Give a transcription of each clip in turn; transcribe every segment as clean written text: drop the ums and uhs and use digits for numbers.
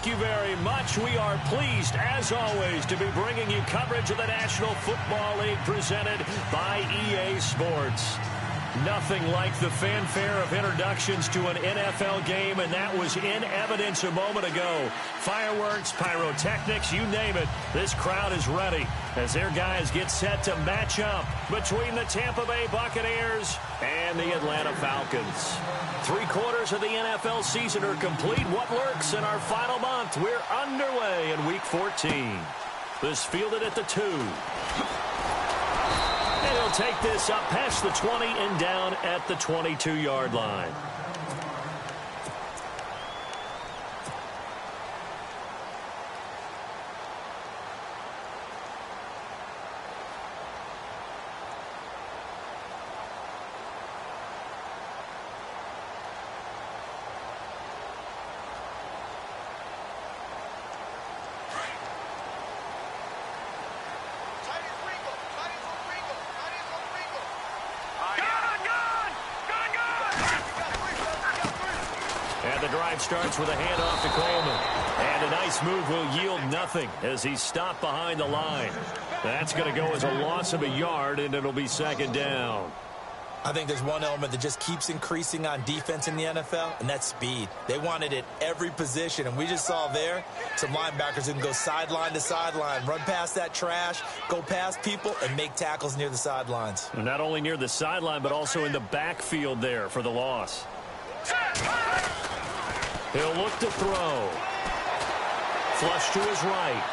you very much. We are pleased, as always, to be bringing you coverage of the National Football League presented by EA Sports. Nothing like the fanfare of introductions to an NFL game, and that was in evidence a moment ago. Fireworks, pyrotechnics, you name it. This crowd is ready as their guys get set to match up between the Tampa Bay Buccaneers and the Atlanta Falcons. 3/4 of the NFL season are complete. What lurks in our final month? We're underway in Week 14. This fielded at the 2. And he'll take this up past the 20 and down at the 22-yard line. Starts with a handoff to Coleman. And a nice move will yield nothing as he's stopped behind the line. That's going to go as a loss of a yard, and it'll be second down. I think there's one element that just keeps increasing on defense in the NFL, and that's speed. They want it at every position, and we just saw there some linebackers who can go sideline to sideline, run past that trash, go past people, and make tackles near the sidelines. Not only near the sideline, but also in the backfield there for the loss. He'll look to throw. Flush to his right.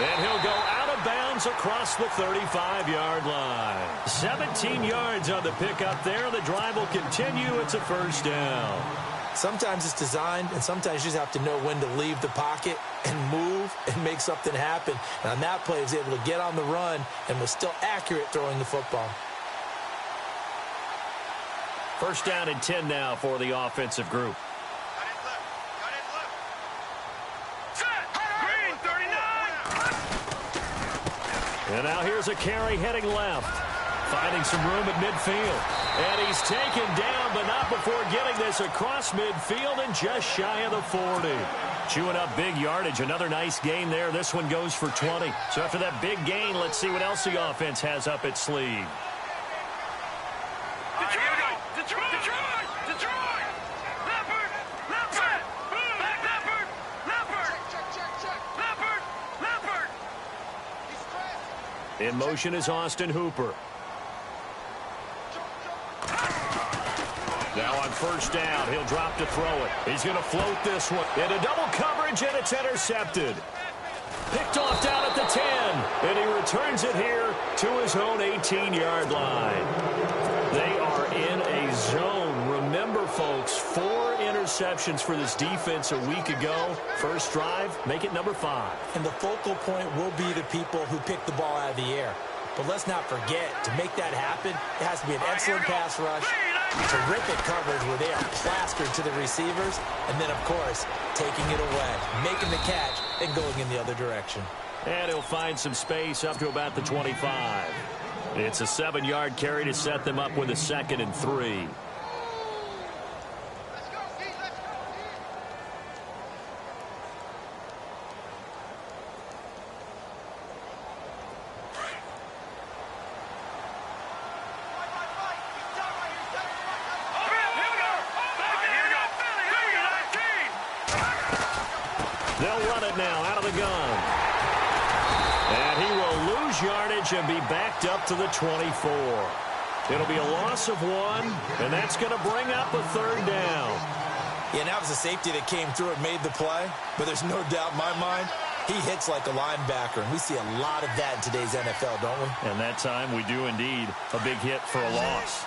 And he'll go out of bounds across the 35-yard line. 17 yards on the pickup there. The drive will continue. It's a first down. Sometimes it's designed, and sometimes you just have to know when to leave the pocket and move and make something happen. And on that play, he was able to get on the run and was still accurate throwing the football. First down and 10 now for the offensive group. And now here's a carry heading left. Finding some room at midfield. And he's taken down, but not before getting this across midfield and just shy of the 40. Chewing up big yardage. Another nice gain there. This one goes for 20. So after that big gain, let's see what else the offense has up its sleeve. In motion is Austin Hooper. Now on first down, he'll drop to throw it. He's going to float this one. Into double coverage, and it's intercepted. Picked off down at the 10, and he returns it here to his own 18-yard line. They are in a zone. Remember, folks, 4 interceptions for this defense a week ago. First drive, make it number 5. And the focal point will be the people who pick the ball out of the air. But let's not forget, to make that happen, it has to be an excellent pass rush, terrific coverage where they are plastered to the receivers, and then, of course, taking it away, making the catch, and going in the other direction. And he'll find some space up to about the 25. It's a 7-yard carry to set them up with a 2nd and 3. They'll run it now out of the gun. And he will lose yardage and be backed up to the 24. It'll be a loss of 1, and that's going to bring up a 3rd down. Yeah, and that was a safety that came through and made the play. But there's no doubt in my mind, he hits like a linebacker. And we see a lot of that in today's NFL, don't we? And that time we do indeed. A big hit for a loss.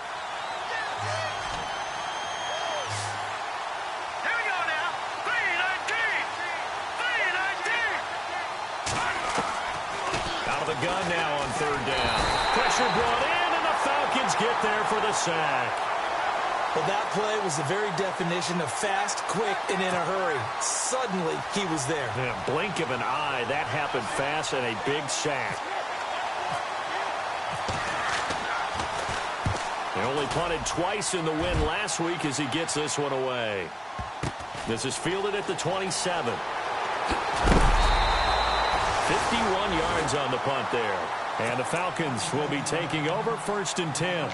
The gun now on 3rd down. Pressure brought in, and the Falcons get there for the sack. Well, that play was the very definition of fast, quick, and in a hurry. Suddenly, he was there. In a blink of an eye, that happened fast, and a big sack. He only punted twice in the win last week as he gets this one away. This is fielded at the 27. 51 yards on the punt there. And the Falcons will be taking over 1st and 10.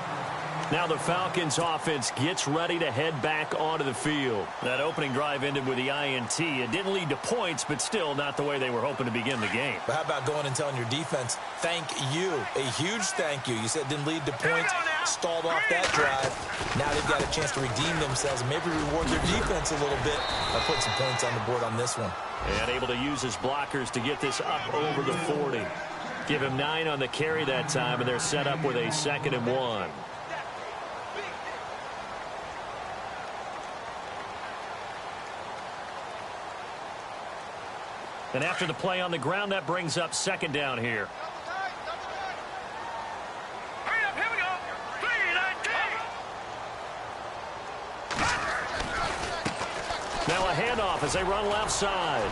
Now the Falcons offense gets ready to head back onto the field. That opening drive ended with the INT. It didn't lead to points, but still not the way they were hoping to begin the game. But how about going and telling your defense, thank you, a huge thank you. You said it didn't lead to points, stalled off that drive. Now they've got a chance to redeem themselves and maybe reward their defense a little bit by putting some points on the board on this one. And able to use his blockers to get this up over the 40. Give him 9 on the carry that time, and they're set up with a 2nd and 1. And after the play on the ground, that brings up 2nd down here. Now a handoff as they run left side.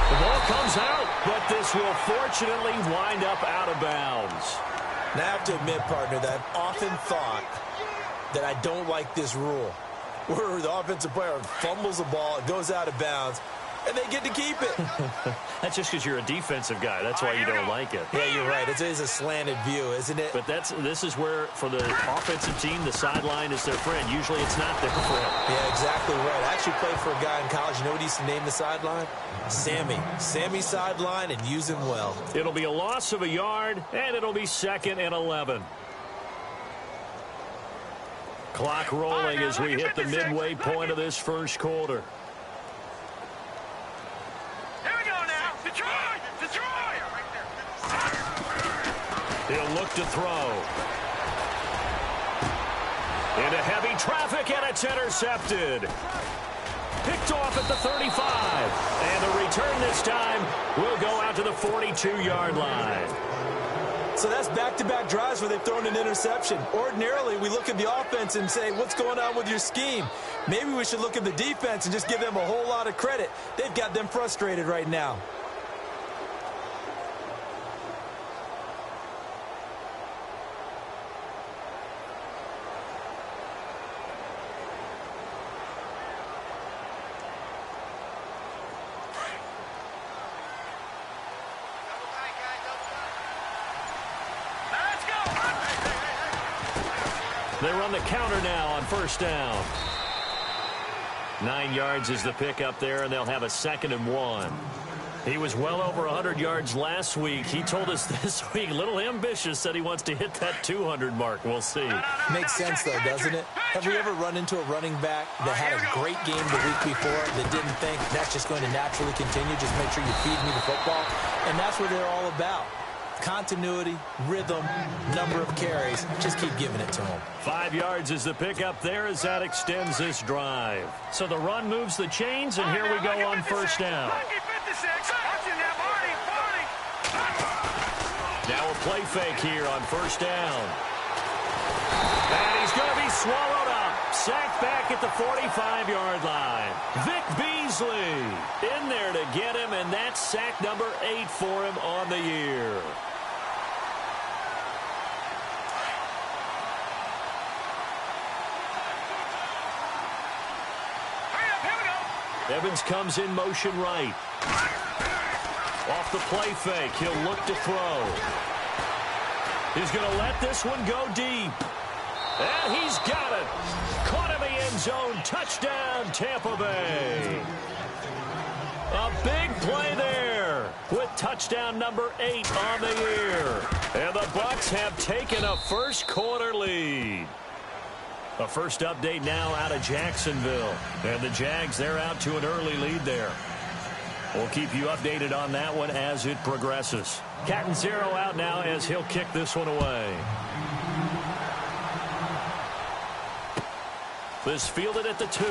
The ball comes out, but this will fortunately wind up out of bounds. Now I have to admit, partner, that I've often thought that I don't like this rule, where the offensive player fumbles the ball, it goes out of bounds, and they get to keep it. That's just because you're a defensive guy. That's why you don't like it. Yeah, you're right. It is a slanted view, isn't it? But this is where, for the offensive team, the sideline is their friend. Usually it's not there for him. Yeah, exactly right. I actually played for a guy in college. You know what he used to name the sideline? Sammy. Sammy sideline, and use him well. It'll be a loss of a yard, and it'll be 2nd and 11. Clock rolling as we hit the midway point of this first quarter. He'll look to throw. Into heavy traffic, and it's intercepted. Picked off at the 35. And the return this time will go out to the 42-yard line. So that's back-to-back drives where they've thrown an interception. Ordinarily, we look at the offense and say, what's going on with your scheme? Maybe we should look at the defense and just give them a whole lot of credit. They've got them frustrated right now. They run the counter now on 1st down. 9 yards is the pickup there, and they'll have a 2nd and 1. He was well over 100 yards last week. He told us this week, a little ambitious, said he wants to hit that 200 mark. We'll see. Makes sense, though, doesn't it? Have we ever run into a running back that had a great game the week before that didn't think that's just going to naturally continue? Just make sure you feed me the football. And that's what they're all about. Continuity, rhythm, number of carries. Just keep giving it to him. 5 yards is the pickup there as that extends this drive. So the run moves the chains, and here we go on 1st down. Now a play fake here on 1st down. And he's going to be swallowed up. Sacked back at the 45-yard line. Vic Beasley in there to get him, and that's sack number 8 for him on the year. Evans comes in motion right. Off the play fake, he'll look to throw. He's going to let this one go deep. And he's got it. Caught in the end zone. Touchdown, Tampa Bay. A big play there with touchdown number 8 on the year. And the Bucs have taken a first quarter lead. A first update now out of Jacksonville. And the Jags, they're out to an early lead there. We'll keep you updated on that one as it progresses. Cat and Zero out now as he'll kick this one away. This fielded at the 2.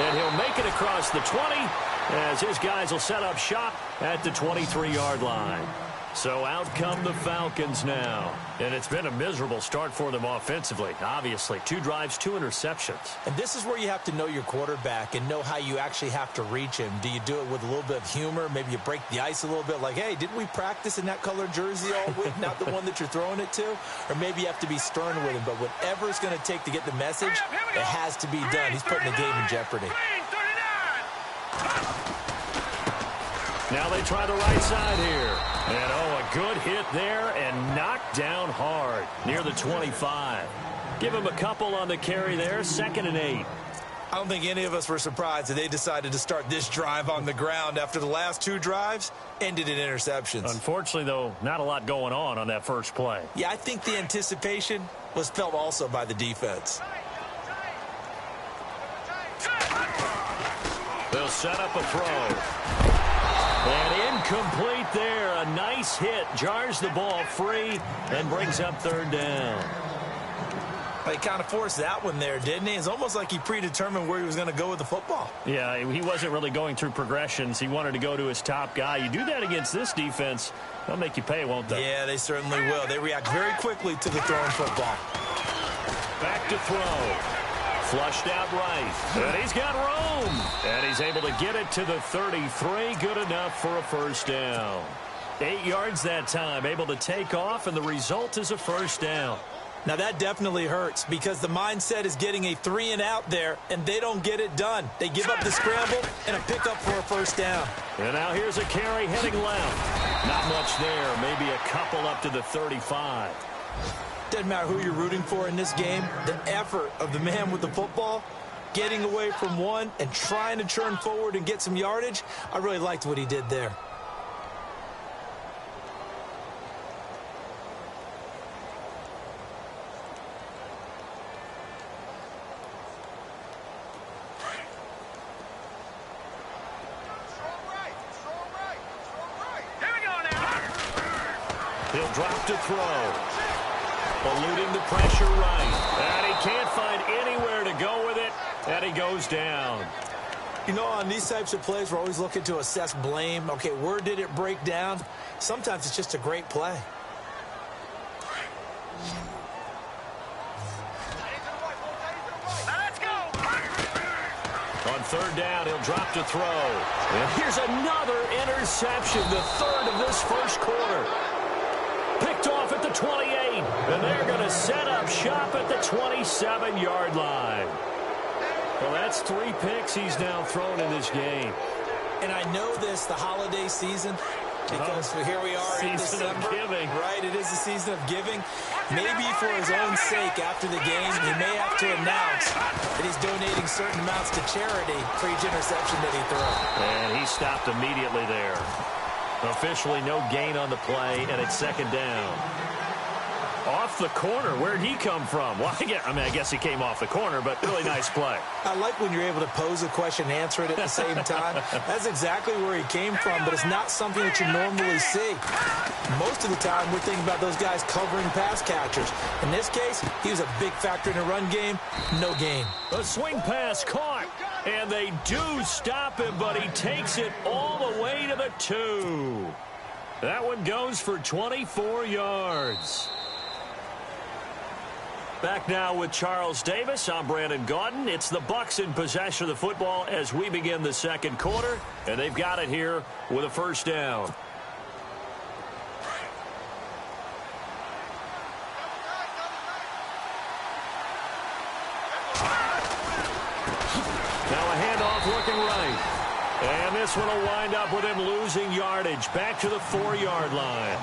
And he'll make it across the 20 as his guys will set up shop at the 23-yard line. So out come the Falcons now. And it's been a miserable start for them offensively. Obviously, 2 drives, 2 interceptions. And this is where you have to know your quarterback and know how you actually have to reach him. Do you do it with a little bit of humor? Maybe you break the ice a little bit like, hey, didn't we practice in that colored jersey all week, not the one that you're throwing it to? Or maybe you have to be stern with him. But whatever it's going to take to get the message, it has to be done. He's putting the game in jeopardy. Now they try the right side here. And, a good hit there and knocked down hard near the 25. Give him a couple on the carry there, 2nd and 8. I don't think any of us were surprised that they decided to start this drive on the ground after the last 2 drives ended in interceptions. Unfortunately, though, not a lot going on that first play. Yeah, I think the anticipation was felt also by the defense. They'll set up a throw. And incomplete there. A nice hit. Jars the ball free and brings up 3rd down. He kind of forced that one there, didn't he? It's almost like he predetermined where he was going to go with the football. Yeah, he wasn't really going through progressions. He wanted to go to his top guy. You do that against this defense, they'll make you pay, won't they? Yeah, they certainly will. They react very quickly to the throwing football. Back to throw. Flushed out right. And he's got room. And he's able to get it to the 33. Good enough for a 1st down. 8 yards that time. Able to take off, and the result is a 1st down. Now, that definitely hurts because the mindset is getting a 3 and out there, and they don't get it done. They give up the scramble and a pickup for a 1st down. And now here's a carry heading left. Not much there. Maybe a couple up to the 35. Doesn't matter who you're rooting for in this game. The effort of the man with the football, getting away from one and trying to turn forward and get some yardage, I really liked what he did there. He'll drop to throw. Eluding the pressure right. And he can't find anywhere to go with it. And he goes down. You know, on these types of plays, we're always looking to assess blame. Okay, where did it break down? Sometimes it's just a great play. On 3rd down, he'll drop to throw. And here's another interception, the 3rd of this first quarter. Picked off at the 28, and they're going to set up shop at the 27-yard line. Well, that's 3 picks he's now thrown in this game. And I know this, the holiday season, because here we are in December. Season of giving. Right, it is the season of giving. Maybe for his own sake after the game, he may have to announce that he's donating certain amounts to charity for each interception that he throws. And he stopped immediately there. Officially no gain on the play, and it's 2nd down. Off the corner. Where'd he come from? Well, I guess he came off the corner, but really nice play. I like when you're able to pose a question and answer it at the same time. That's exactly where he came from, but it's not something that you normally see. Most of the time, we're thinking about those guys covering pass catchers. In this case, he was a big factor in the run game. No gain. A swing pass caught, and they do stop him, but he takes it all the way to the 2. That one goes for 24 yards. Back now with Charles Davis. I'm Brandon Gaudin. It's the Bucs in possession of the football as we begin the 2nd quarter, and they've got it here with a 1st down. Now a handoff looking right. And this one will wind up with him losing yardage back to the 4-yard line.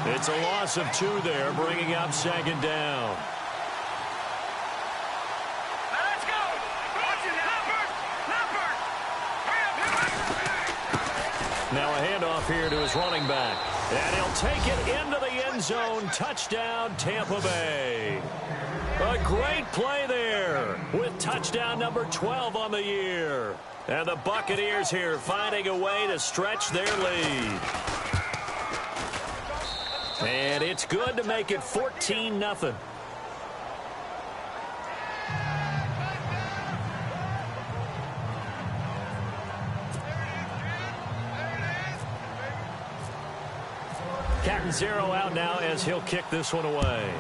It's a loss of 2 there, bringing up 2nd down. Now a handoff here to his running back. And he'll take it into the end zone. Touchdown, Tampa Bay. A great play there with touchdown number 12 on the year. And the Buccaneers here finding a way to stretch their lead. And it's good to make it 14-0. Counting 0 out now as he'll kick this one away.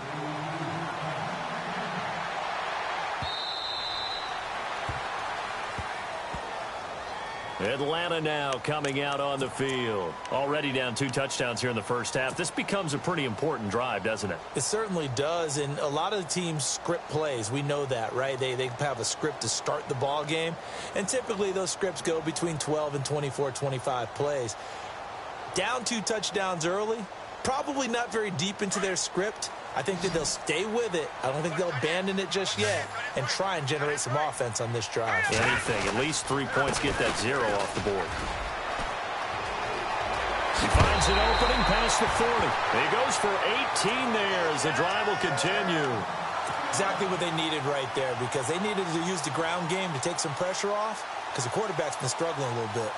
Atlanta now coming out on the field. Already down 2 touchdowns here in the first half. This becomes a pretty important drive, doesn't it? It certainly does, and a lot of the teams script plays. We know that, right? They have a script to start the ball game, and typically those scripts go between 12 and 24, 25 plays. Down 2 touchdowns early, probably not very deep into their script. I think that they'll stay with it. I don't think they'll abandon it just yet and try and generate some offense on this drive. Anything. At least 3 points. Get that 0 off the board. He finds an opening past the 40. He goes for 18 there as the drive will continue. Exactly what they needed right there, because they needed to use the ground game to take some pressure off because the quarterback's been struggling a little bit.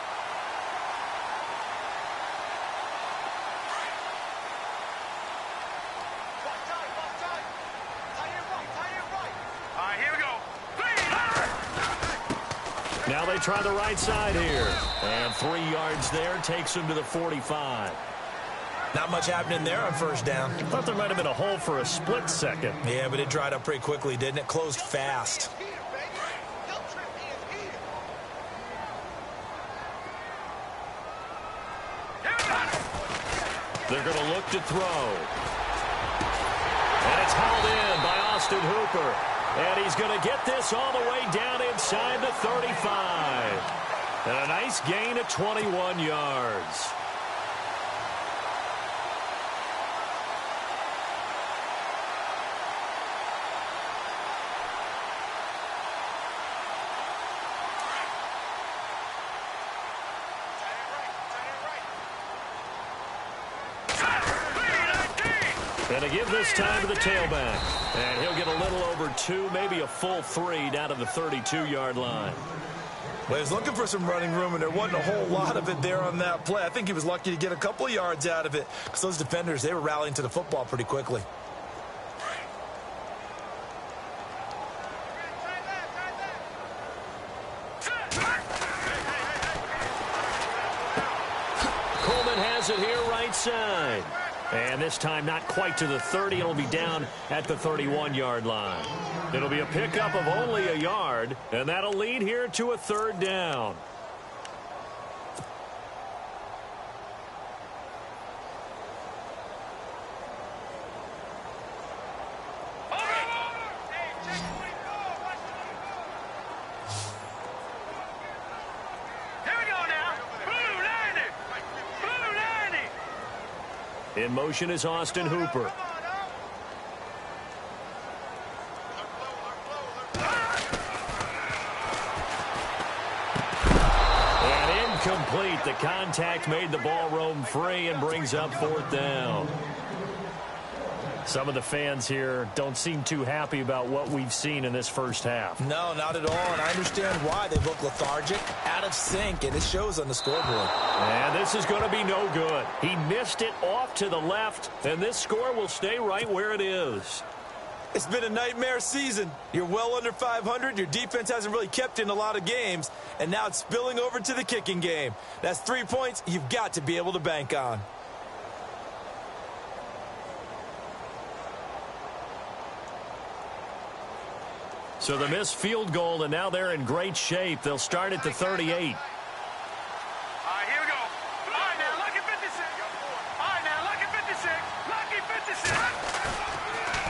Now they try the right side here. And 3 yards there takes him to the 45. Not much happening there on first down. Thought there might have been a hole for a split second. Yeah, but it dried up pretty quickly, didn't it? Closed fast. They're going to look to throw. And it's hauled in by Austin Hooper. And he's going to get this all the way down inside the 35. And a nice gain of 21 yards. And to give this time to the tailback. And he'll get a little over 2, maybe a full 3 down to the 32-yard line. Well, he was looking for some running room, and there wasn't a whole lot of it there on that play. I think he was lucky to get a couple of yards out of it because those defenders, they were rallying to the football pretty quickly. Coleman has it here right side. And this time not quite to the 30. It'll be down at the 31-yard line. It'll be a pickup of only a yard, and that'll lead here to a 3rd down. In motion is Austin Hooper. And incomplete. The contact made the ball roam free and brings up 4th down. Some of the fans here don't seem too happy about what we've seen in this first half. No, not at all, and I understand why. They look lethargic, out of sync, and it shows on the scoreboard. And this is going to be no good. He missed it off to the left, and this score will stay right where it is. It's been a nightmare season. You're well under 500. Your defense hasn't really kept in a lot of games, and now it's spilling over to the kicking game. That's 3 points you've got to be able to bank on. So the missed field goal, and now they're in great shape. They'll start at the 38. All right, here we go. All right, now, lucky 56. All right, now, lucky 56. Lucky 56.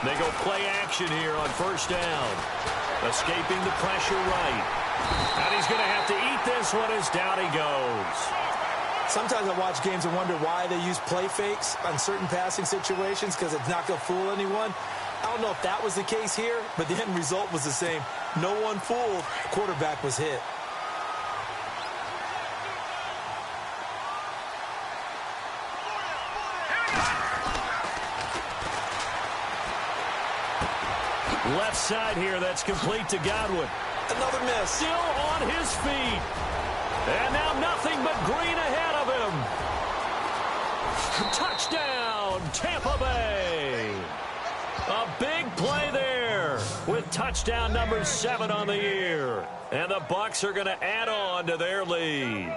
They go play action here on first down. Escaping the pressure right. And he's going to have to eat this one as down he goes. Sometimes I watch games and wonder why they use play fakes on certain passing situations because it's not going to fool anyone. I don't know if that was the case here, but the end result was the same. No one fooled. The quarterback was hit. Left side here, that's complete to Godwin. Another miss. Still on his feet. And now nothing but green ahead of him. Touchdown, Tampa Bay. A big play there with touchdown number 7 on the year. And the Bucs are going to add on to their lead.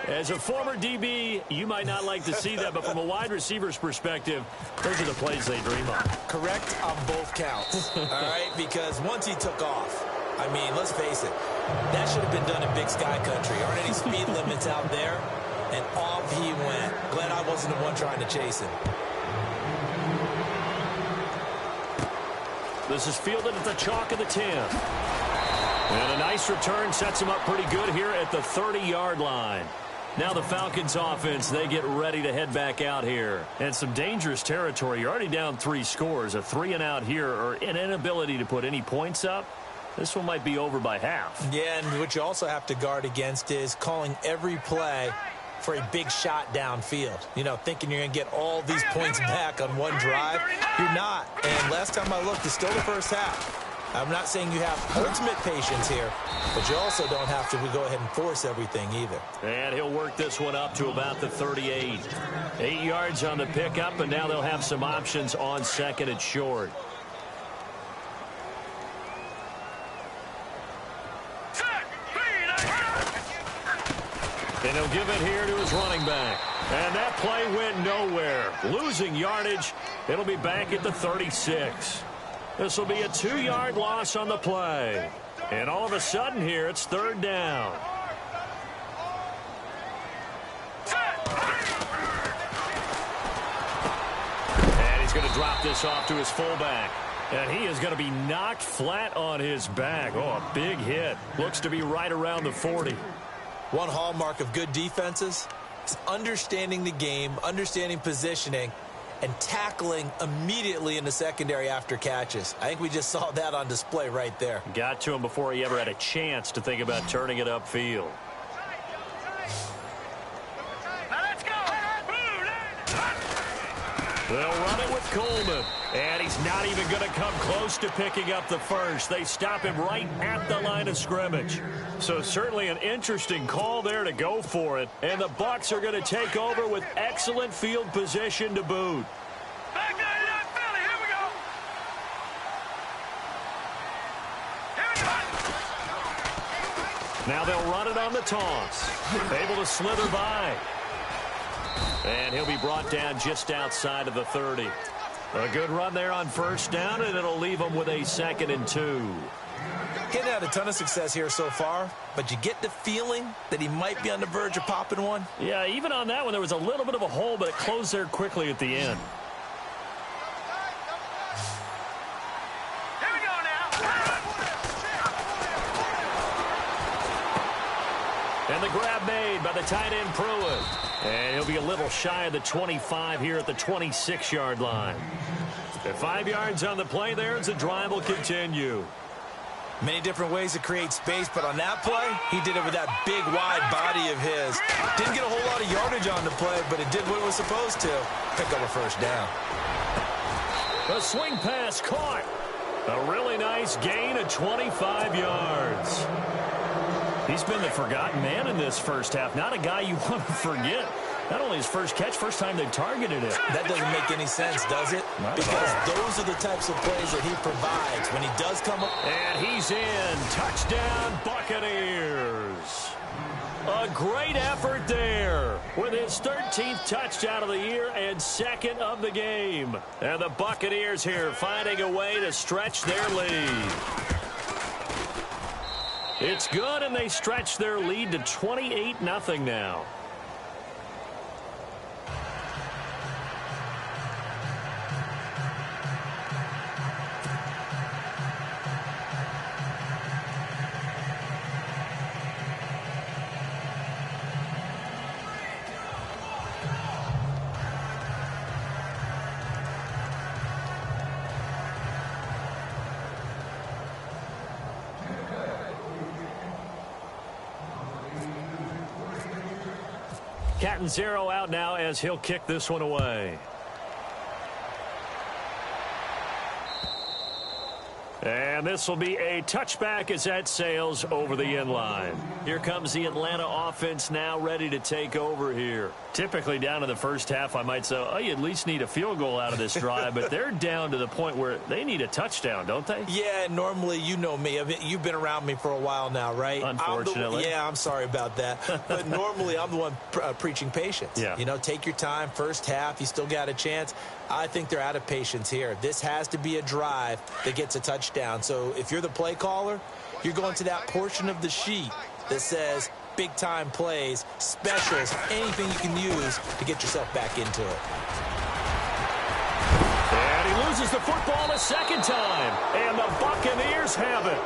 As a former DB, you might not like to see that, but from a wide receiver's perspective, those are the plays they dream of. Correct on both counts, all right? Because once he took off, I mean, let's face it, that should have been done in Big Sky Country. Aren't any speed limits out there? And off he went. Glad I wasn't the one trying to chase him. This is fielded at the chalk of the 10. And a nice return sets him up pretty good here at the 30-yard line. Now the Falcons offense, they get ready to head back out here. And some dangerous territory. You're already down 3 scores. A 3-and-out here, or an inability to put any points up. This one might be over by half. Yeah, and what you also have to guard against is calling every play for a big shot downfield. You know, thinking you're going to get all these points back on one drive. You're not. And last time I looked, it's still the first half. I'm not saying you have ultimate patience here, but you also don't have to go ahead and force everything either. And he'll work this one up to about the 38. 8 yards on the pickup, and now they'll have some options on second and short. And he'll give it here to his running back. And that play went nowhere. Losing yardage. It'll be back at the 36. This will be a 2-yard loss on the play. And all of a sudden here, it's 3rd down. And he's going to drop this off to his fullback. And he is going to be knocked flat on his back. Oh, a big hit. Looks to be right around the 40. One hallmark of good defenses is understanding the game, understanding positioning, and tackling immediately in the secondary after catches. I think we just saw that on display right there. Got to him before he ever had a chance to think about turning it upfield. They'll run it with Coleman. And he's not even going to come close to picking up the first. They stop him right at the line of scrimmage. So certainly an interesting call there to go for it. And the Bucs are going to take over with excellent field position to boot. Back there, Philly. Here we go. Here we go. Now they'll run it on the toss. Able to slither by. And he'll be brought down just outside of the 30. A good run there on first down, and it'll leave him with a 2nd and 2. Getting had a ton of success here so far, but you get the feeling that he might be on the verge of popping one. Yeah, even on that one, there was a little bit of a hole, but it closed there quickly at the end. Here we go now. And the grab made by the tight end Pruitt. And he'll be a little shy of the 25 here at the 26-yard line. At 5 yards on the play there as the drive will continue. Many different ways to create space, but on that play, he did it with that big, wide body of his. Didn't get a whole lot of yardage on the play, but it did what it was supposed to. Pick up a first down. A swing pass caught. A really nice gain of 25 yards. He's been the forgotten man in this first half. Not a guy you want to forget. Not only his first catch, first time they've targeted it. That doesn't make any sense, does it? Because those are the types of plays that he provides when he does come up. And he's in. Touchdown, Buccaneers. A great effort there with his 13th touchdown of the year and 2nd of the game. And the Buccaneers here finding a way to stretch their lead. It's good, and they stretch their lead to 28-0 now. Cat and 0 out now as he'll kick this one away. And And this will be a touchback as that sails over the end line. Here comes the Atlanta offense now ready to take over here. Typically down in the first half, I might say, oh, you at least need a field goal out of this drive, but they're down to the point where they need a touchdown, don't they? Yeah, normally, you know me. I mean, you've been around me for a while now, right? Unfortunately. I'm sorry about that. But normally, I'm the one preaching patience. Yeah. You know, take your time. First half, you still got a chance. I think they're out of patience here. This has to be a drive that gets a touchdown. So if you're the play caller, you're going to that portion of the sheet that says big-time plays, specials, anything you can use to get yourself back into it. And he loses the football a second time. And the Buccaneers have it.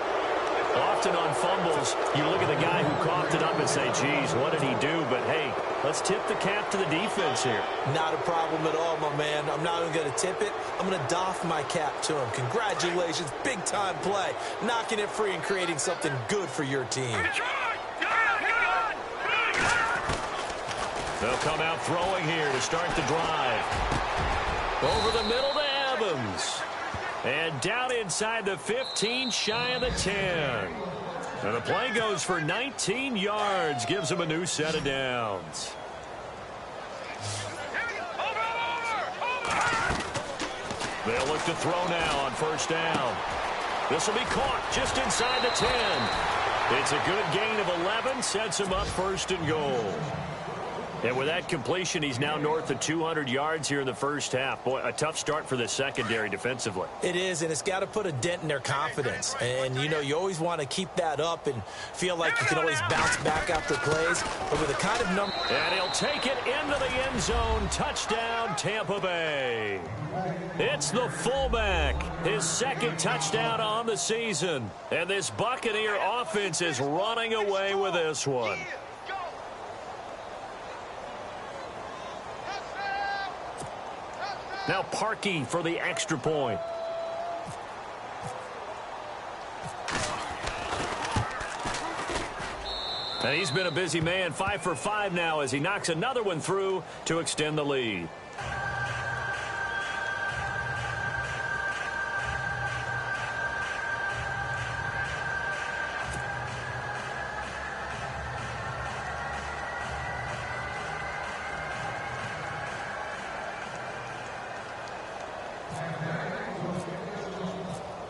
Often on fumbles, you look at the guy who coughed it up and say, geez, what did he do? But, hey, let's tip the cap to the defense here. Not a problem at all, my man. I'm not even going to tip it. I'm going to doff my cap to him. Congratulations. Big-time play. Knocking it free and creating something good for your team. They'll come out throwing here to start the drive. Over the middle to Evans. And down inside the 15, shy of the 10. And the play goes for 19 yards, gives him a new set of downs. They'll look to throw now on first down. This will be caught just inside the 10. It's a good gain of 11, sets him up first and goal. And with that completion, he's now north of 200 yards here in the first half. Boy, a tough start for the secondary defensively. It is, and it's got to put a dent in their confidence. And, you know, you always want to keep that up and feel like you can always bounce back after plays. But with the kind of number... And he'll take it into the end zone. Touchdown, Tampa Bay. It's the fullback. His second touchdown on the season. And this Buccaneer offense is running away with this one. Now Parkey for the extra point. And he's been a busy man, 5 for 5 now as he knocks another one through to extend the lead.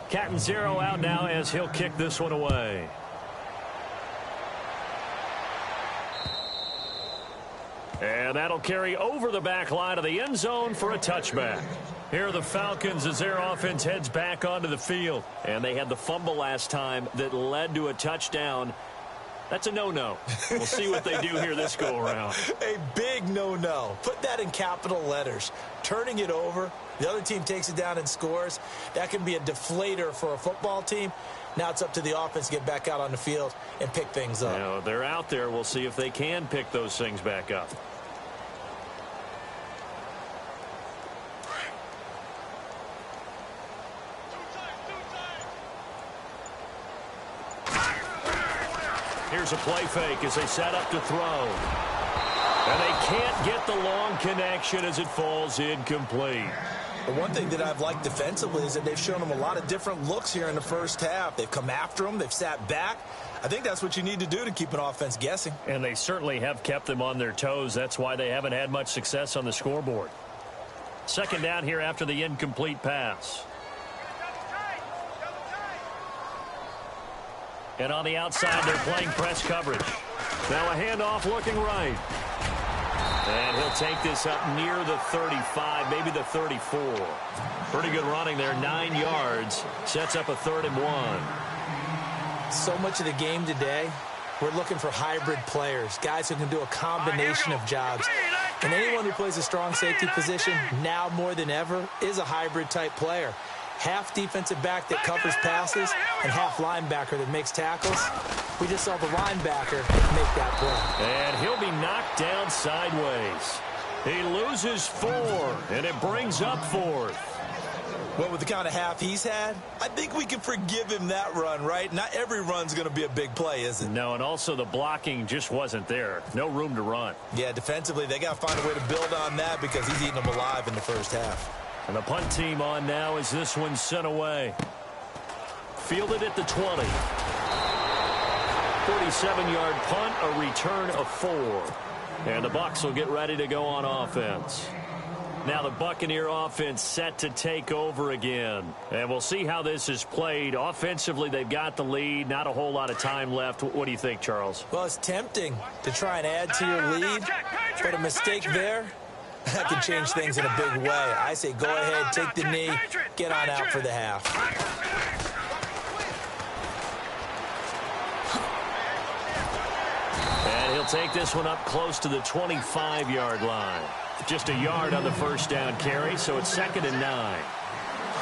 Captain Zero out now as he'll kick this one away. And that'll carry over the back line of the end zone for a touchback. Here are the Falcons as their offense heads back onto the field. And they had the fumble last time that led to a touchdown. That's a no-no. We'll see what they do here this go-around. A big no-no. Put that in capital letters. Turning it over, the other team takes it down and scores. That can be a deflator for a football team. Now it's up to the offense to get back out on the field and pick things up. You know, they're out there. We'll see if they can pick those things back up. Here's a play fake as they set up to throw. And they can't get the long connection as it falls incomplete. The one thing that I've liked defensively is that they've shown them a lot of different looks here in the first half. They've come after them. They've sat back. I think that's what you need to do to keep an offense guessing. And they certainly have kept them on their toes. That's why they haven't had much success on the scoreboard. Second down here after the incomplete pass. And on the outside, they're playing press coverage. Now a handoff looking right. And he'll take this up near the 35, maybe the 34. Pretty good running there, 9 yards. Sets up a 3rd and 1. So much of the game today, we're looking for hybrid players, guys who can do a combination of jobs. And anyone who plays a strong safety position, now more than ever, is a hybrid type player. Half defensive back that covers passes and half linebacker that makes tackles. We just saw the linebacker make that play. And he'll be knocked down sideways. He loses 4, and it brings up 4th. Well, with the kind of half he's had, I think we can forgive him that run, right? Not every run's going to be a big play, is it? No, and also the blocking just wasn't there. No room to run. Yeah, defensively, they got to find a way to build on that because he's eating them alive in the first half. And the punt team on now as this one's sent away. fielded at the 20. 47-yard punt, a return of 4. And the Bucs will get ready to go on offense. Now the Buccaneer offense set to take over again. And we'll see how this is played. Offensively, they've got the lead. Not a whole lot of time left. What do you think, Charles? Well, it's tempting to try and add to your lead. But a mistake there, that can change things in a big way. I say go ahead, take the knee, get on out for the half. And he'll take this one up close to the 25-yard line. Just a yard on the first down carry, so it's 2nd and 9.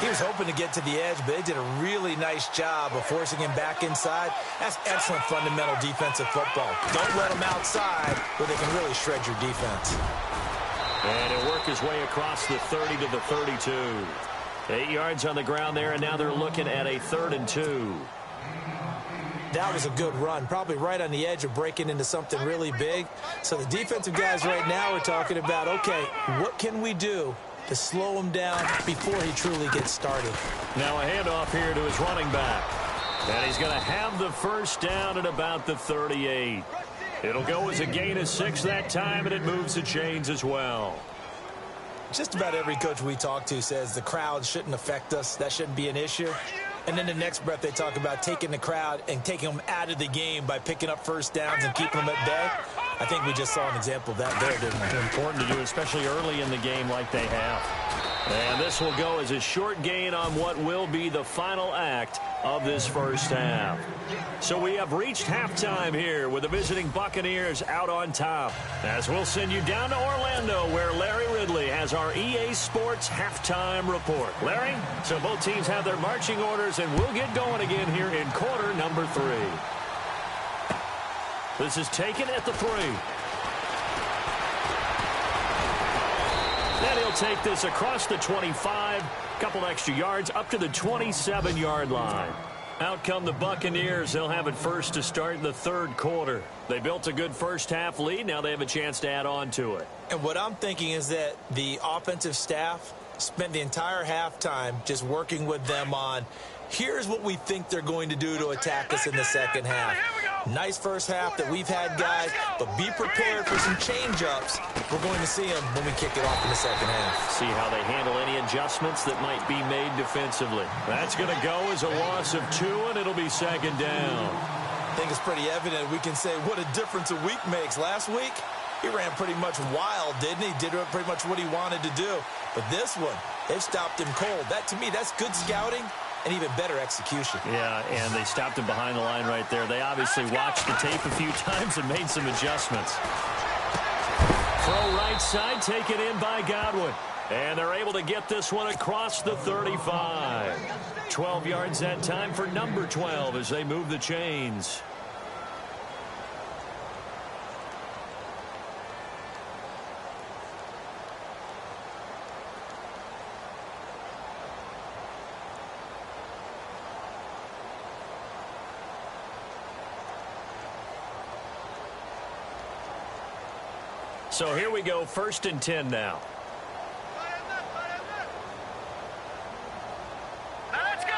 He was hoping to get to the edge, but they did a really nice job of forcing him back inside. That's excellent fundamental defensive football. Don't let him outside where they can really shred your defense. And he'll work his way across the 30 to the 32. 8 yards on the ground there, and now they're looking at a 3rd and 2. That was a good run, probably right on the edge of breaking into something really big. So the defensive guys right now are talking about, okay, what can we do to slow him down before he truly gets started? Now a handoff here to his running back. And he's going to have the first down at about the 38. It'll go as a gain of 6 that time, and it moves the chains as well. Just about every coach we talk to says the crowd shouldn't affect us. That shouldn't be an issue. And then the next breath they talk about taking the crowd and taking them out of the game by picking up first downs and keeping them at bay. I think we just saw an example of that there, didn't we? Important to do, especially early in the game like they have. And this will go as a short gain on what will be the final act of this first half. So we have reached halftime here with the visiting Buccaneers out on top. As we'll send you down to Orlando where Larry Ridley has our EA Sports halftime report. Larry, so both teams have their marching orders and we'll get going again here in quarter number 3. This is taken at the 3. Then he'll take this across the 25, couple extra yards up to the 27-yard line. Out come the Buccaneers. They'll have it first to start in the 3rd quarter. They built a good first half lead. Now they have a chance to add on to it. And what I'm thinking is that the offensive staff spent the entire halftime just working with them on, here's what we think they're going to do to attack us in the second half. Nice first half that we've had, guys, but be prepared for some change-ups. We're going to see them when we kick it off in the second half. See how they handle any adjustments that might be made defensively. That's going to go as a loss of 2, and it'll be 2nd down. I think it's pretty evident. We can say what a difference a week makes. Last week, he ran pretty much wild, didn't he? Did pretty much what he wanted to do. But this one, they've stopped him cold. That, to me, that's good scouting and even better execution. Yeah, and they stopped him behind the line right there. They obviously watched the tape a few times and made some adjustments. Throw right side, taken in by Godwin. And they're able to get this one across the 35. 12 yards that time for number 12 as they move the chains. So here we go, 1st and 10 now. Let's go.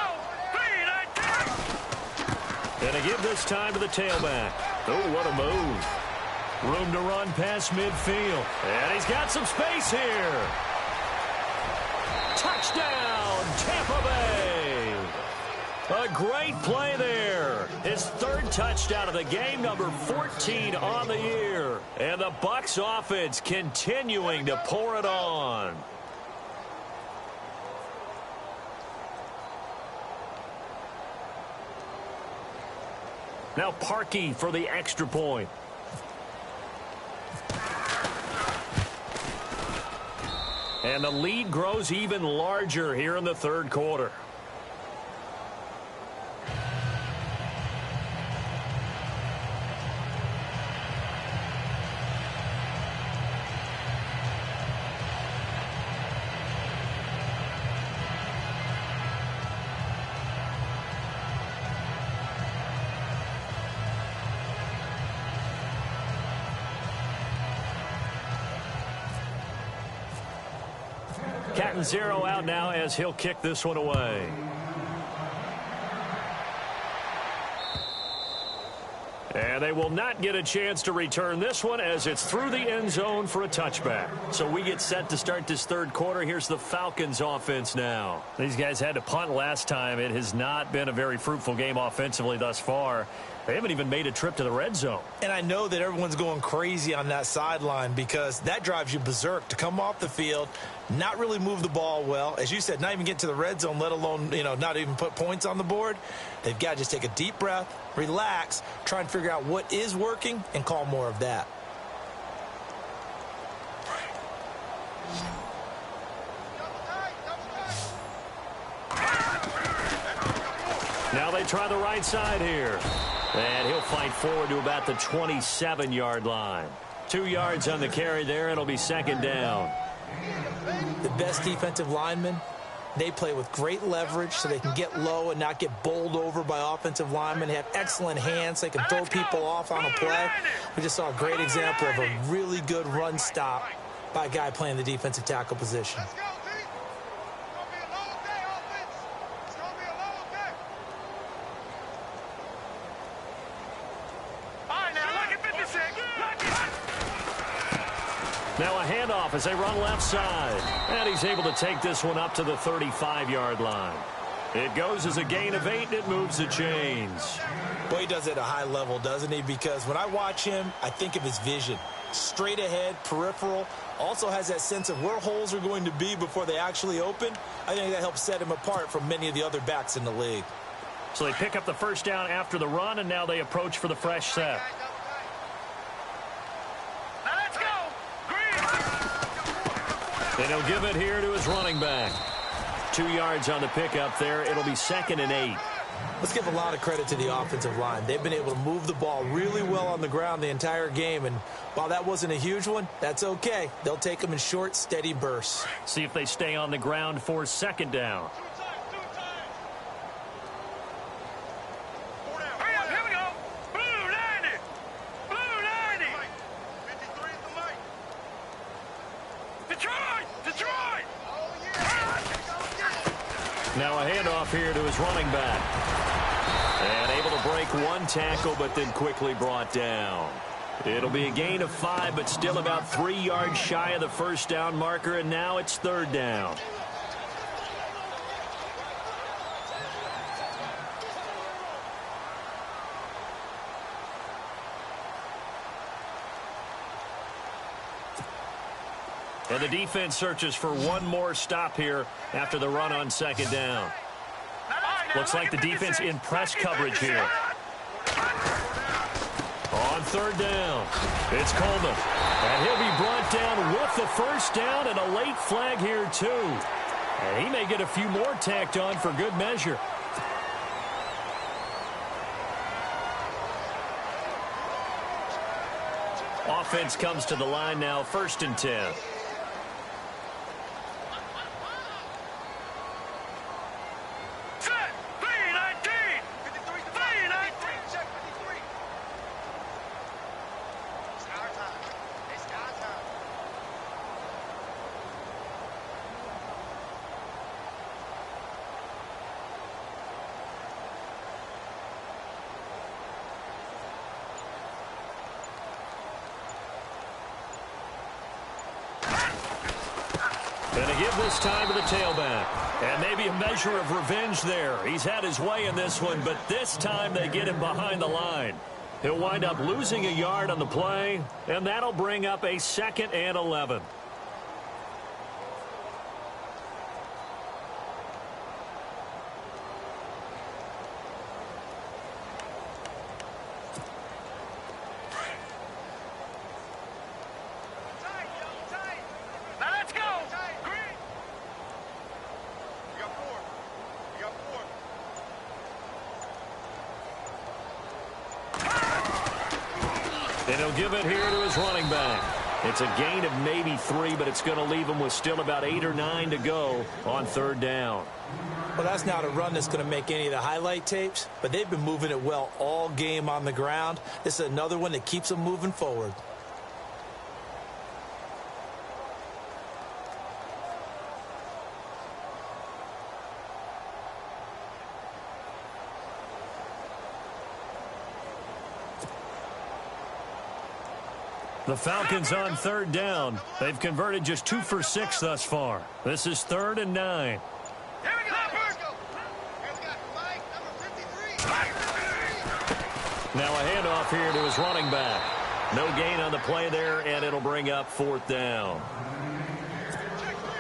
And a give this time to the tailback. Oh, what a move. Room to run past midfield. And he's got some space here. Touchdown, Tampa Bay. A great play there. His 3rd touchdown of the game, number 14 on the year. And the Bucs offense continuing to pour it on. Now Parkey for the extra point. And the lead grows even larger here in the 3rd quarter. Cat and 0 out now as he'll kick this one away. And they will not get a chance to return this one as it's through the end zone for a touchback. So we get set to start this third quarter. Here's the Falcons offense now. These guys had to punt last time. It has not been a very fruitful game offensively thus far. They haven't even made a trip to the red zone. And I know that everyone's going crazy on that sideline because that drives you berserk to come off the field, not really move the ball well. As you said, not even get to the red zone, let alone, not even put points on the board. They've got to just take a deep breath, relax, try and figure out what is working, and call more of that. Now they try the right side here. And he'll fight forward to about the 27-yard line. 2 yards on the carry there. It'll be second down. The best defensive linemen, they play with great leverage so they can get low and not get bowled over by offensive linemen. They have excellent hands. They can throw people off on a play. We just saw a great example of a really good run stop by a guy playing the defensive tackle position. Now a handoff as they run left side. And he's able to take this one up to the 35-yard line. It goes as a gain of 8, and it moves the chains. Boy, he does it at a high level, doesn't he? Because when I watch him, I think of his vision. Straight ahead, peripheral. Also has that sense of where holes are going to be before they actually open. I think that helps set him apart from many of the other backs in the league. So they pick up the first down after the run, and now they approach for the fresh set. And he'll give it here to his running back. 2 yards on the pickup there. It'll be second and 8. Let's give a lot of credit to the offensive line. They've been able to move the ball really well on the ground the entire game. And while that wasn't a huge one, that's okay. They'll take them in short, steady bursts. See if they stay on the ground for second down. Now a handoff here to his running back. And able to break one tackle, but then quickly brought down. It'll be a gain of 5, but still about 3 yards shy of the first down marker, and now it's third down. And the defense searches for one more stop here after the run on second down. Looks like the defense in press coverage here. On third down, it's Coleman. And he'll be brought down with the first down and a late flag here too. And he may get a few more tacked on for good measure. Offense comes to the line now, 1st and 10. And to give this time to the tailback. And maybe a measure of revenge there. He's had his way in this one, but this time they get him behind the line. He'll wind up losing a yard on the play, and that'll bring up a 2nd and 11. And he'll give it here to his running back. It's a gain of maybe 3, but it's going to leave him with still about 8 or 9 to go on third down. Well, that's not a run that's going to make any of the highlight tapes, but they've been moving it well all game on the ground. This is another one that keeps them moving forward. The Falcons on third down. They've converted just 2 for 6 thus far. This is 3rd and 9. Here we go. Let's go. Here we got Mike, number 53. Now a handoff here to his running back. No gain on the play there, and it'll bring up 4th down.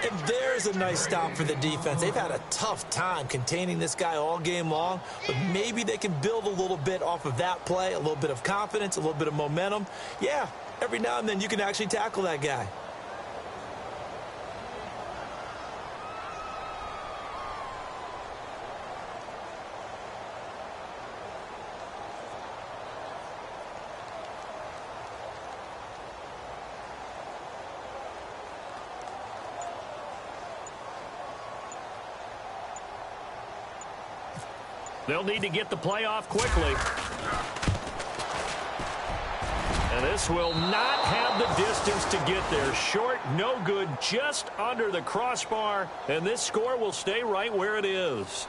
And there's a nice stop for the defense. They've had a tough time containing this guy all game long, but maybe they can build a little bit off of that play, a little bit of confidence, a little bit of momentum. Yeah, every now and then you can actually tackle that guy. They'll need to get the play off quickly. And this will not have the distance to get there. Short, no good, just under the crossbar. And this score will stay right where it is.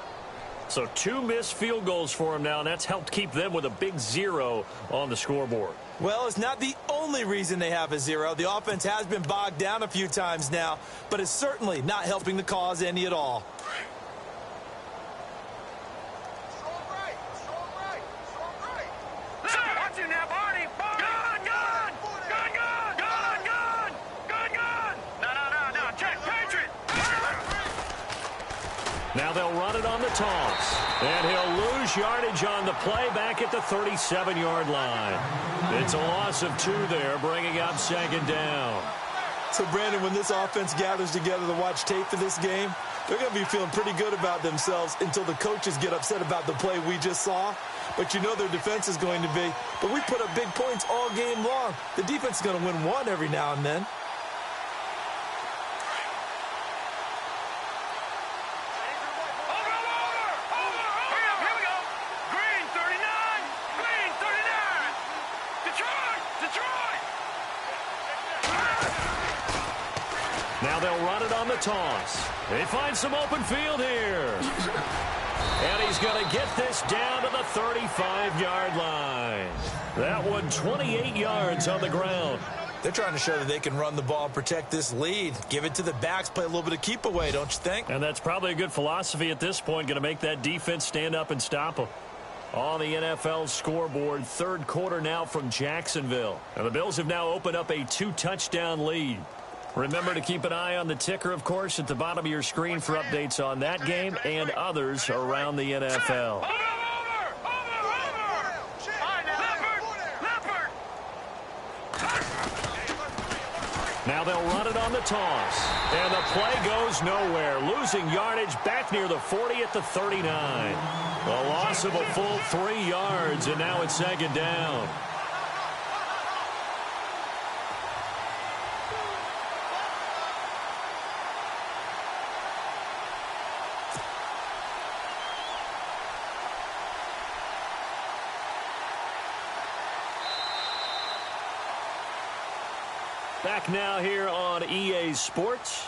So 2 missed field goals for him now, and that's helped keep them with a big 0 on the scoreboard. Well, it's not the only reason they have a 0. The offense has been bogged down a few times now, but it's certainly not helping the cause any at all. Now they'll run it on the toss. And he'll lose yardage on the play back at the 37-yard line. It's a loss of 2 there, bringing up 2nd down. So, Brandon, when this offense gathers together to watch tape for this game, they're going to be feeling pretty good about themselves until the coaches get upset about the play we just saw. But you know their defense is going to be. But we put up big points all game long. The defense is going to win one every now and then. Now they'll run it on the toss. They find some open field here. And he's going to get this down to the 35-yard line. That one 28 yards on the ground. They're trying to show that they can run the ball and protect this lead. Give it to the backs, play a little bit of keep away, don't you think? And that's probably a good philosophy at this point, going to make that defense stand up and stop them. On the NFL scoreboard, 3rd quarter now from Jacksonville. And the Bills have now opened up a 2-touchdown lead. Remember to keep an eye on the ticker, of course, at the bottom of your screen for updates on that game and others around the NFL. Now they'll run it on the toss. And the play goes nowhere. Losing yardage back near the 40 at the 39. A loss of a full 3 yards, and now it's 2nd down. Back now here on EA Sports.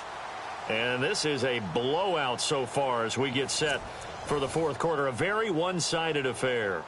And this is a blowout so far as we get set for the 4th quarter. A very one-sided affair.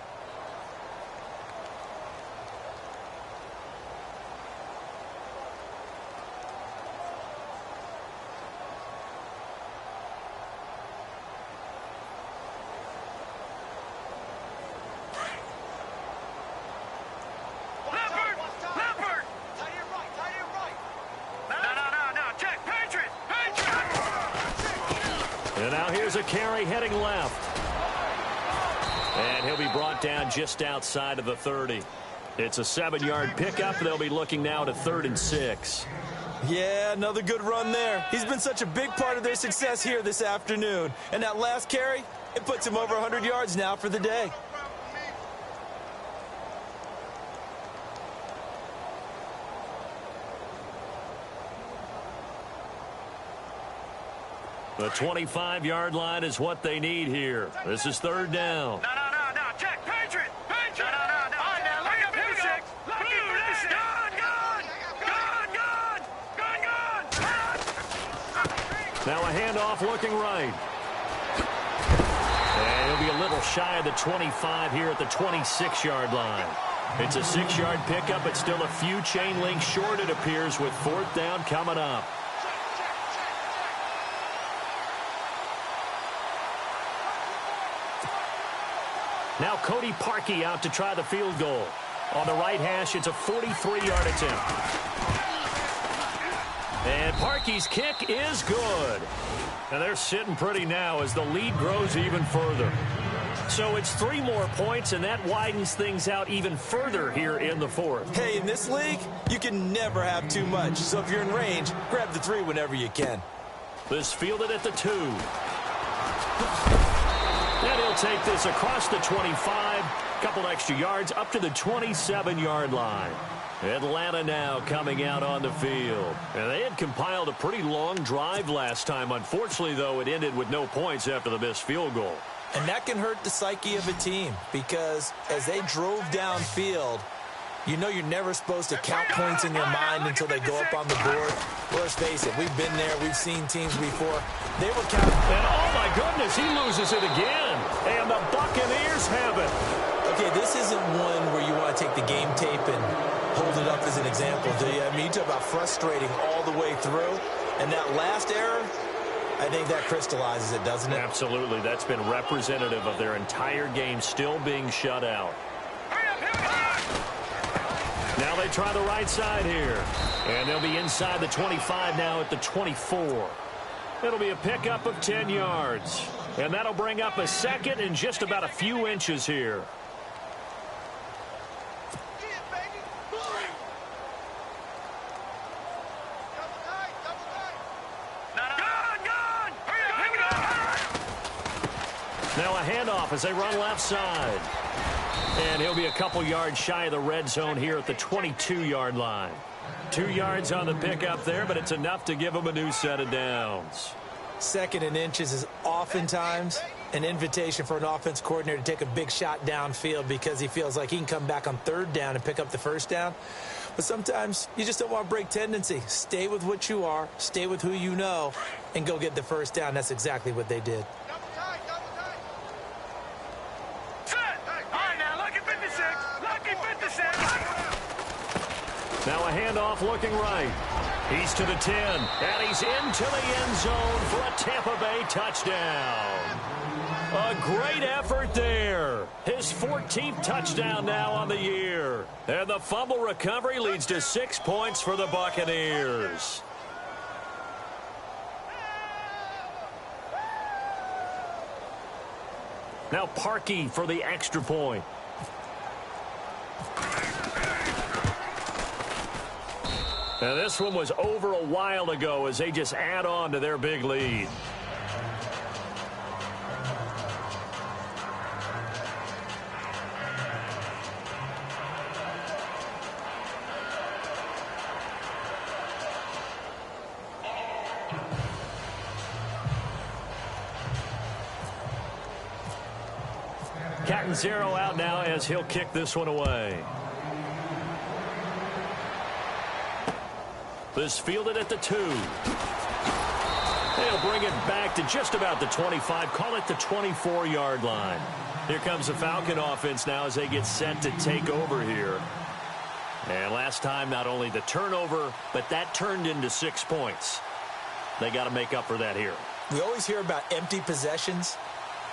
And now here's a carry heading left. And he'll be brought down just outside of the 30. It's a 7-yard pickup. They'll be looking now to 3rd and 6. Yeah, another good run there. He's been such a big part of their success here this afternoon. And that last carry, it puts him over 100 yards now for the day. The 25-yard line is what they need here. This is 3rd down. No. Check. Patriot. No. All right, now, look up here, 6. Lucky 56. Gone. Now a handoff looking right. And he'll be a little shy of the 25 here at the 26-yard line. It's a 6-yard pickup, but still a few chain links short, it appears, with 4th down coming up. Now Cody Parkey out to try the field goal. On the right hash, it's a 43-yard attempt. And Parkey's kick is good. And they're sitting pretty now as the lead grows even further. So it's 3 more points, and that widens things out even further here in the 4th. Hey, in this league, you can never have too much. So if you're in range, grab the 3 whenever you can. This fielded at the 2. And he'll take this across the 25, couple extra yards up to the 27-yard line. Atlanta now coming out on the field. And they had compiled a pretty long drive last time. Unfortunately, though, it ended with no points after the missed field goal. And that can hurt the psyche of a team because as they drove downfield, you know you're never supposed to count points in your mind until they go up on the board. Well, let's face it, we've been there. We've seen teams before. They were counting. And, oh, my goodness, he loses it again. And the Buccaneers have it. Okay, this isn't one where you want to take the game tape and hold it up as an example, do you? I mean, you talk about frustrating all the way through. And that last error, I think that crystallizes it, doesn't it? Absolutely. That's been representative of their entire game still being shut out. Now they try the right side here. And they'll be inside the 25 now at the 24. It'll be a pickup of 10 yards. And that'll bring up a 2nd and just about a few inches here. Now a handoff as they run left side. And he'll be a couple yards shy of the red zone here at the 22-yard line. 2 yards on the pickup there, but it's enough to give him a new set of downs. 2nd and inches is oftentimes an invitation for an offense coordinator to take a big shot downfield because he feels like he can come back on 3rd down and pick up the 1st down. But sometimes you just don't want to break tendency. Stay with what you are, stay with who you know, and go get the 1st down. That's exactly what they did. Now a handoff looking right. He's to the 10, and he's into the end zone for a Tampa Bay touchdown. A great effort there. His 14th touchdown now on the year. And the fumble recovery leads to 6 points for the Buccaneers. Now Parkey for the extra point. Now this one was over a while ago as they just add on to their big lead. Catanzaro out now as he'll kick this one away. This fielded at the 2. They'll bring it back to just about the 25. Call it the 24-yard line. Here comes the Falcon offense now as they get set to take over here. And last time, not only the turnover, but that turned into 6 points. They got to make up for that here. We always hear about empty possessions,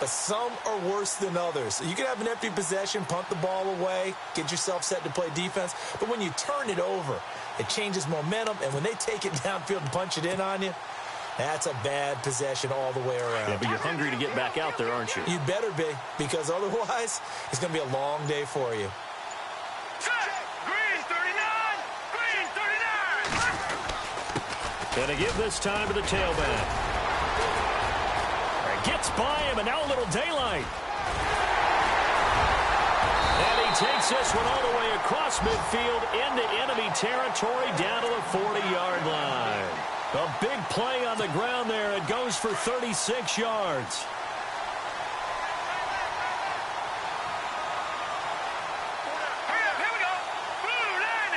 but some are worse than others. You can have an empty possession, punt the ball away, get yourself set to play defense. But when you turn it over, it changes momentum. And when they take it downfield and punch it in on you, that's a bad possession all the way around. Yeah, but you're hungry to get back out there, aren't you? You better be, because otherwise it's going to be a long day for you. Green 39! Green 39! Gonna give this time to the tailback. Gets by him, and now a little daylight. And he takes this one all the way across midfield into enemy territory down to the 40-yard line. A big play on the ground there. It goes for 36 yards. Here we go! Blue 90!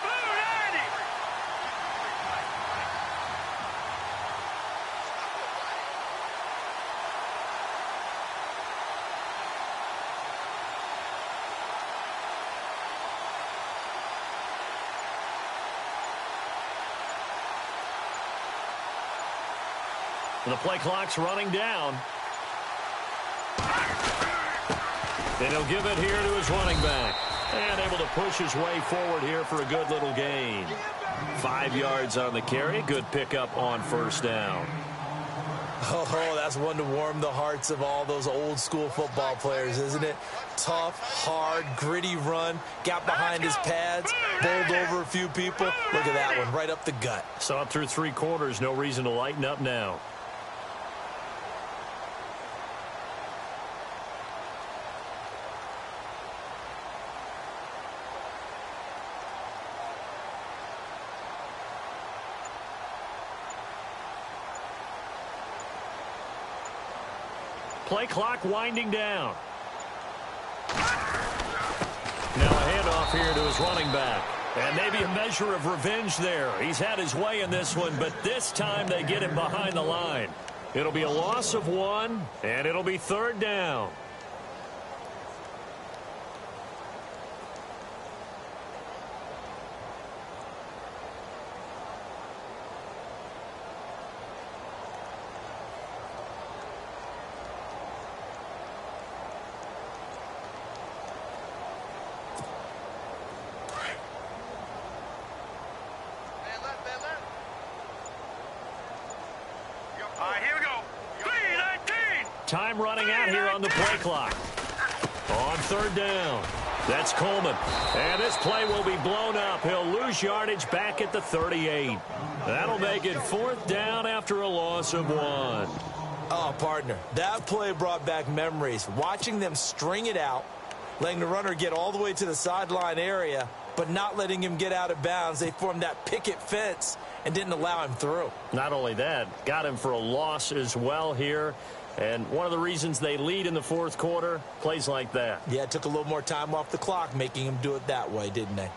Blue 90! The play clock's running down. And he'll give it here to his running back. And able to push his way forward here for a good little gain. 5 yards on the carry. Good pickup on first down. Oh, that's one to warm the hearts of all those old school football players, isn't it? Tough, hard, gritty run. Got behind his pads. Bowled over a few people. Look at that one, right up the gut. Saw it through 3 quarters. No reason to lighten up now. Play clock winding down. Now a handoff here to his running back. And maybe a measure of revenge there. He's had his way in this one, but this time they get him behind the line. It'll be a loss of 1, and it'll be 3rd down. Here we go. 3:19. Time running out here on the play clock. On 3rd down. That's Coleman. And this play will be blown up. He'll lose yardage back at the 38. That'll make it 4th down after a loss of 1. Oh, partner, that play brought back memories. Watching them string it out, letting the runner get all the way to the sideline area, but not letting him get out of bounds. They formed that picket fence and didn't allow him through. Not only that, got him for a loss as well here. And one of the reasons they lead in the 4th quarter, plays like that. Yeah, it took a little more time off the clock, making him do it that way, didn't they?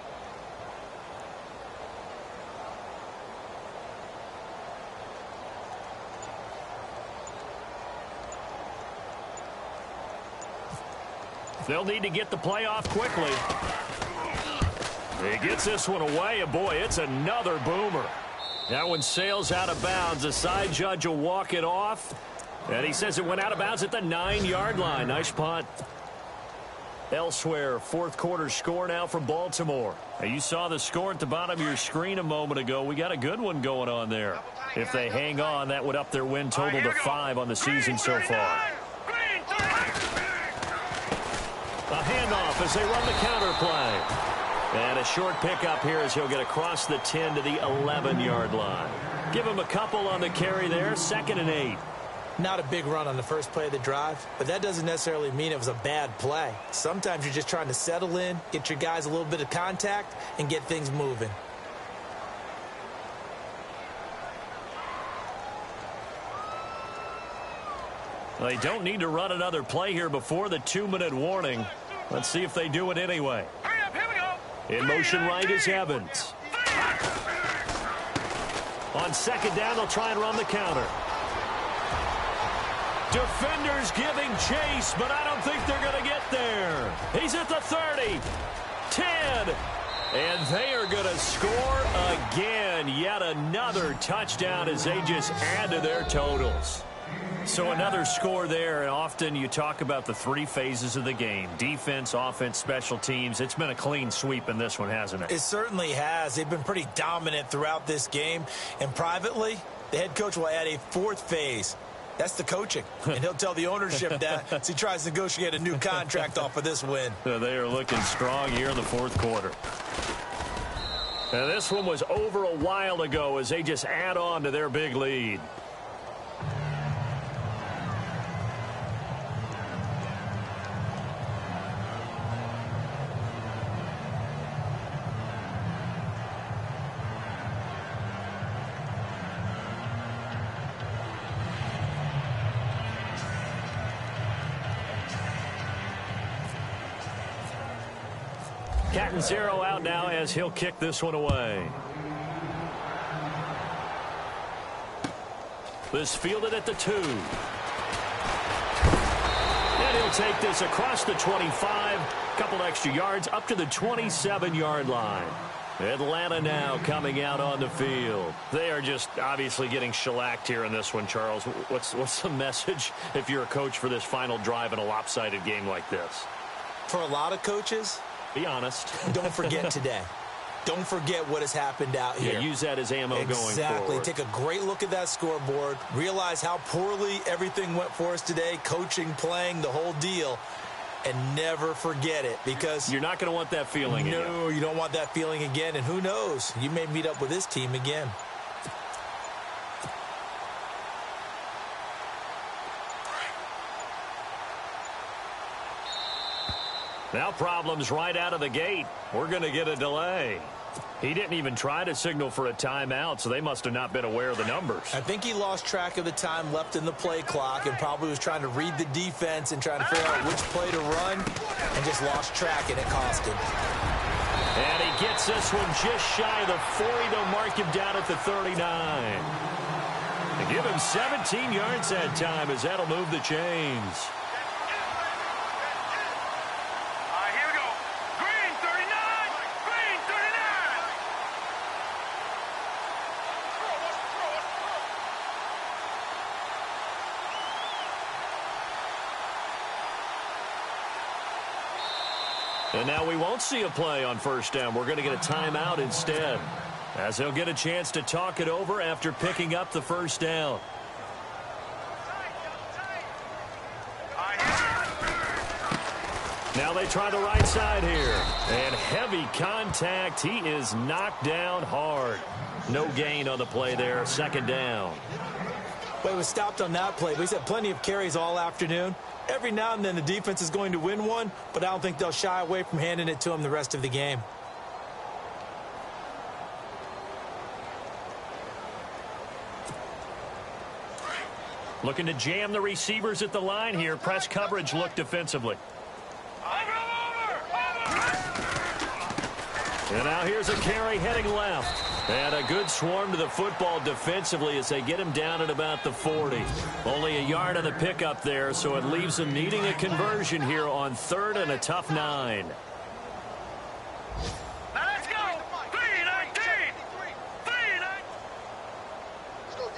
They'll need to get the play off quickly. He gets this one away, and boy, it's another boomer. That one sails out of bounds. The side judge will walk it off. And he says it went out of bounds at the 9-yard line. Nice punt. Elsewhere, 4th quarter score now from Baltimore. Now, you saw the score at the bottom of your screen a moment ago. We got a good one going on there. If they hang on, that would up their win total to 5 on the season so far. A handoff as they run the counter play. And a short pickup here as he'll get across the 10 to the 11-yard line. Give him a couple on the carry there. 2nd and 8. Not a big run on the first play of the drive, but that doesn't necessarily mean it was a bad play. Sometimes you're just trying to settle in, get your guys a little bit of contact, and get things moving. They don't need to run another play here before the 2-minute warning. Let's see if they do it anyway. Hurry up, here we go. In motion right is Evans. On 2nd down, they'll try and run the counter. Defenders giving chase, but I don't think they're going to get there. He's at the 30, 10, and they are going to score again. Yet another touchdown as they just add to their totals. So another score there, and often you talk about the 3 phases of the game. Defense, offense, special teams. It's been a clean sweep in this one, hasn't it? It certainly has. They've been pretty dominant throughout this game. And privately, the head coach will add a 4th phase. That's the coaching. And he'll tell the ownership that as he tries to negotiate a new contract off of this win. They are looking strong here in the 4th quarter. And this one was over a while ago as they just add on to their big lead. Cat and 0 out now as he'll kick this one away. This fielded at the 2. And he'll take this across the 25. Couple extra yards up to the 27-yard line. Atlanta now coming out on the field. They are just obviously getting shellacked here in this one, Charles. What's the message if you're a coach for this final drive in a lopsided game like this? For a lot of coaches, be honest. Don't forget today. Don't forget what has happened out here. Yeah, use that as ammo going forward. Exactly. Take a great look at that scoreboard. Realize how poorly everything went for us today. Coaching, playing, the whole deal. And never forget it, because you're not going to want that feeling again. No, you don't want that feeling again. And who knows? You may meet up with this team again. Now problems right out of the gate. We're going to get a delay. He didn't even try to signal for a timeout, so they must have not been aware of the numbers. I think he lost track of the time left in the play clock and probably was trying to read the defense and trying to figure out which play to run and just lost track, and it cost him. And he gets this one just shy of the 40. They'll mark him down at the 39. They give him 17 yards that time, as that'll move the chains. And now we won't see a play on first down. We're going to get a timeout instead, as he'll get a chance to talk it over after picking up the first down. Now they try the right side here. And heavy contact. He is knocked down hard. No gain on the play there. Second down. Well, he was stopped on that play, but he's had plenty of carries all afternoon. Every now and then the defense is going to win one, but I don't think they'll shy away from handing it to him the rest of the game. Looking to jam the receivers at the line here. Press coverage look defensively. And now here's a carry heading left. And a good swarm to the football defensively as they get him down at about the 40. Only a yard on the pickup there, so it leaves them needing a conversion here on 3rd and a tough 9. Let's go! 3-19! 3-19! Let's go, D.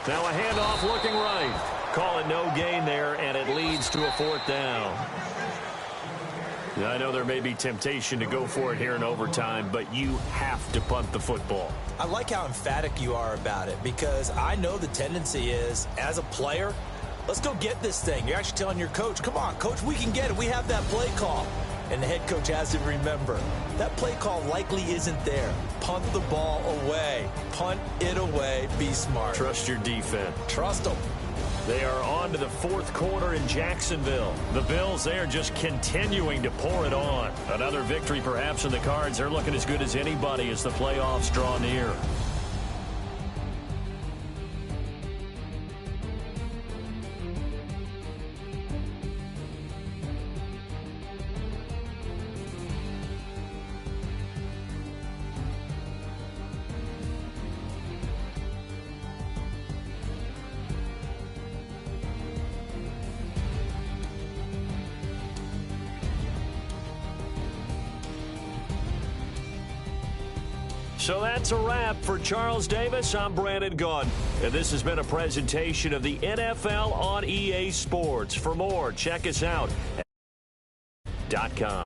Now a handoff looking right. Call it no gain there, and it leads to a 4th down. I know there may be temptation to go for it here in overtime, but you have to punt the football. I like how emphatic you are about it, because I know the tendency is, as a player, let's go get this thing. You're actually telling your coach, come on, coach, we can get it. We have that play call. And the head coach has to remember, that play call likely isn't there. Punt the ball away. Punt it away. Be smart. Trust your defense. Trust them. They are on to the 4th quarter in Jacksonville. The Bills, they are just continuing to pour it on. Another victory perhaps in the cards. They're looking as good as anybody as the playoffs draw near. So that's a wrap for Charles Davis. I'm Brandon Gunn, and this has been a presentation of the NFL on EA Sports. For more, check us out at .com.